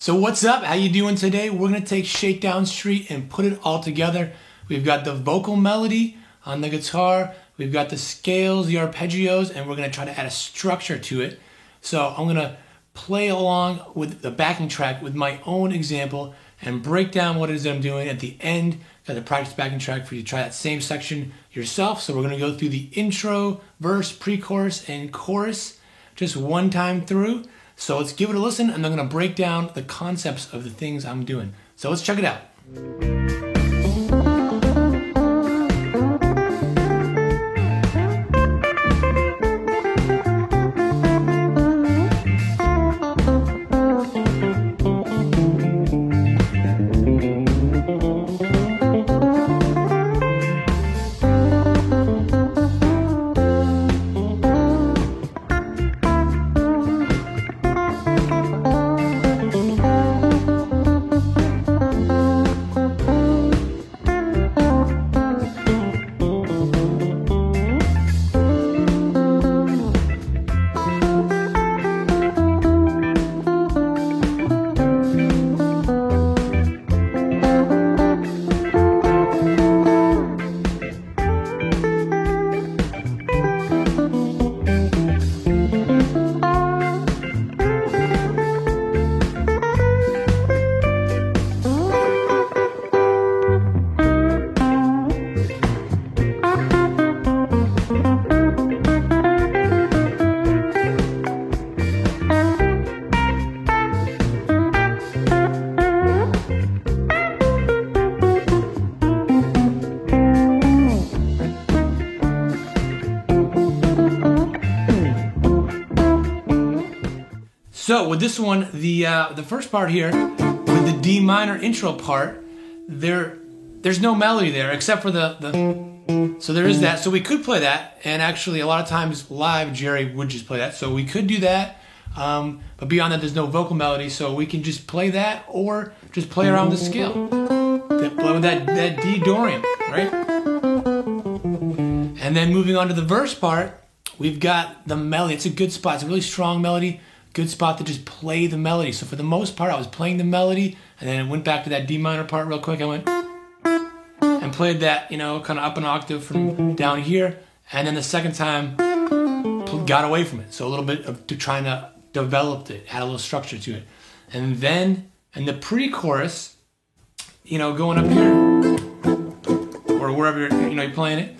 So what's up? How you doing today? We're going to take Shakedown Street and put it all together. We've got the vocal melody on the guitar, we've got the scales, the arpeggios, and we're going to try to add a structure to it. So I'm going to play along with the backing track with my own example and break down what it is that I'm doing. At the end, got the practice backing track for you to try that same section yourself. So we're going to go through the intro, verse, pre-chorus, and chorus just one time through. So let's give it a listen, and I'm going to break down the concepts of the things I'm doing. So let's check it out. So with this one, the first part here, with the D minor intro part, there's no melody there except for so there is that. So we could play that, and actually a lot of times live Jerry would just play that. So we could do that, but beyond that there's no vocal melody, so we can just play that or just play around with the scale. Play with that D Dorian, right? And then moving on to the verse part, we've got the melody. It's a good spot. It's a really strong melody. Good spot to just play the melody. So for the most part, I was playing the melody, and then it went back to that D minor part real quick. I went and played that, kind of up an octave from down here, and then the second time got away from it. So a little bit of trying to develop it, add a little structure to it. And then in the pre-chorus, going up here or wherever you're playing it,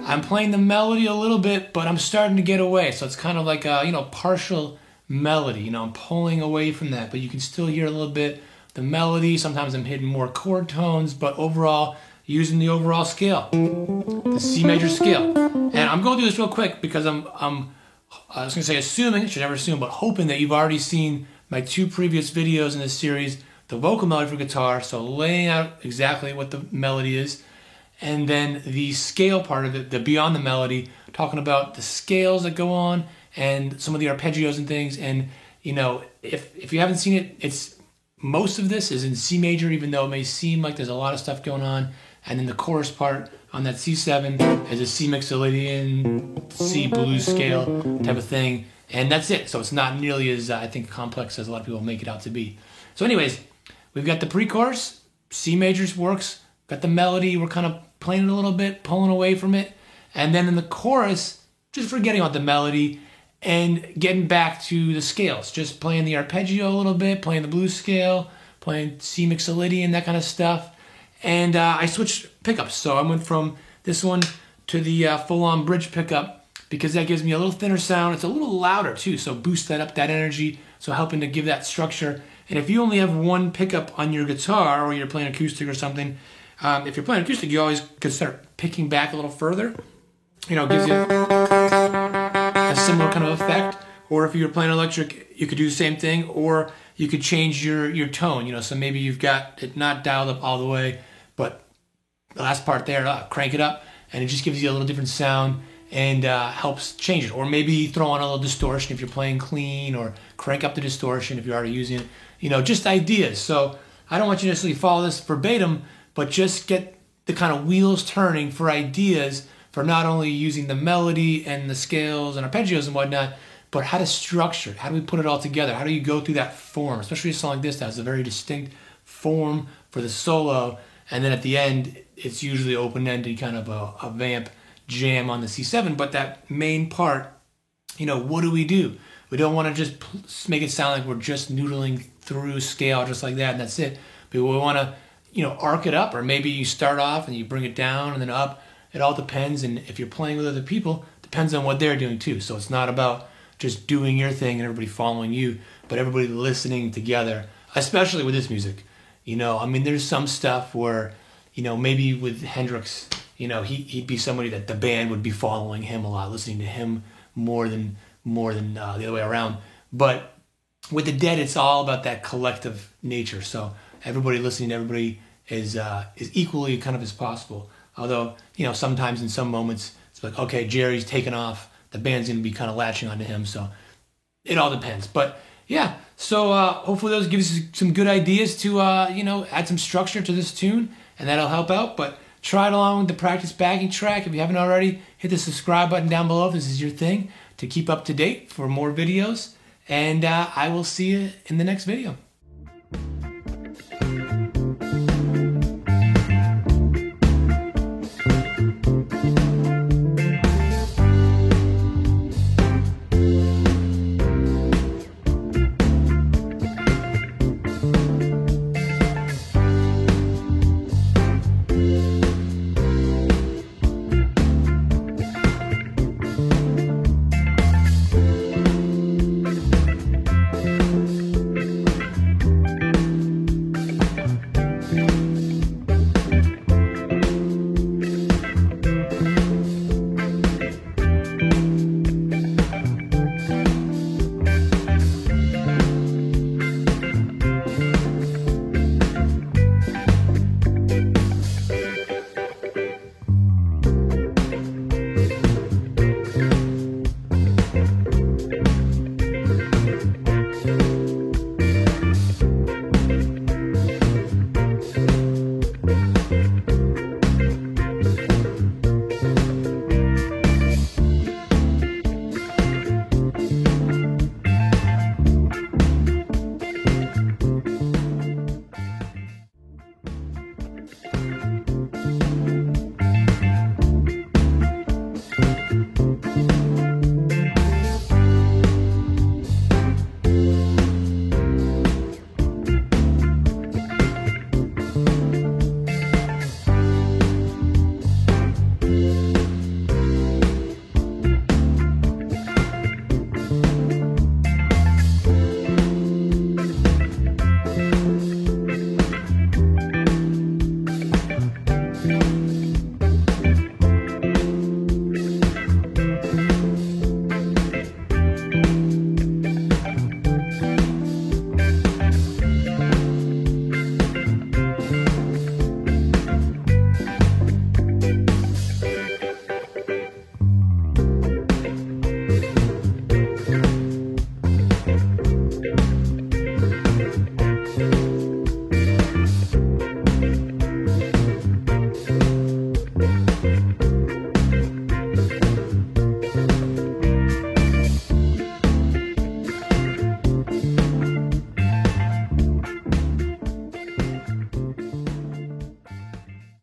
I'm playing the melody a little bit, but I'm starting to get away. So it's kind of like a partial melody, I'm pulling away from that, but you can still hear a little bit the melody. Sometimes I'm hitting more chord tones, but overall using the overall scale, the C major scale. And I'm going to do this real quick because I was going to say assuming, I should never assume, but hoping that you've already seen my two previous videos in this series, the vocal melody for guitar, so laying out exactly what the melody is, and then the scale part of it, the beyond the melody, talking about the scales that go on and some of the arpeggios and things. And if you haven't seen it, it's most of this is in C major, even though it may seem like there's a lot of stuff going on. And then the chorus part on that C7 is a C Mixolydian, C blues scale type of thing, and that's it. So it's not nearly as I think complex as a lot of people make it out to be. So anyways, we've got the pre-chorus, C majors works, got the melody, we're kind of playing it a little bit, pulling away from it, and then in the chorus, just forgetting about the melody and getting back to the scales, just playing the arpeggio a little bit, playing the blues scale, playing C Mixolydian, that kind of stuff. And I switched pickups, so I went from this one to the full-on bridge pickup because that gives me a little thinner sound. It's a little louder too, so boost that up, that energy, so helping to give that structure. And if you only have one pickup on your guitar or you're playing acoustic or something, if you're playing acoustic, you always could start picking back a little further. It gives you a similar kind of effect. Or if you're playing electric, you could do the same thing, or you could change your tone, so maybe you've got it not dialed up all the way, but the last part there, crank it up, and it just gives you a little different sound and helps change it. Or maybe throw on a little distortion if you're playing clean, or crank up the distortion if you're already using it, just ideas. So I don't want you to necessarily follow this verbatim, but just get the kind of wheels turning for ideas for not only using the melody and the scales and arpeggios and whatnot, but how to structure it. How do we put it all together? How do you go through that form, especially a song like this that has a very distinct form for the solo, and then at the end it's usually open-ended, kind of a vamp jam on the C7. But that main part, you know, what do? We don't want to just make it sound like we're just noodling through scale just like that and that's it. But we want to, you know, arc it up, or maybe you start off and you bring it down and then up. It all depends, and if you're playing with other people, depends on what they're doing too. So it's not about just doing your thing and everybody following you, but everybody listening together, especially with this music. You know, I mean, there's some stuff where, you know, maybe with Hendrix, you know, he'd be somebody that the band would be following him a lot, listening to him more than the other way around. But with the Dead, it's all about that collective nature. So everybody listening to everybody is equally kind of as possible. Although, you know, sometimes in some moments it's like, okay, Jerry's taking off, the band's gonna be kind of latching onto him. So it all depends. But yeah, so hopefully those give us some good ideas to you know, add some structure to this tune, and that'll help out. But try it along with the practice backing track. If you haven't already, hit the subscribe button down below if this is your thing, to keep up to date for more videos. And I will see you in the next video.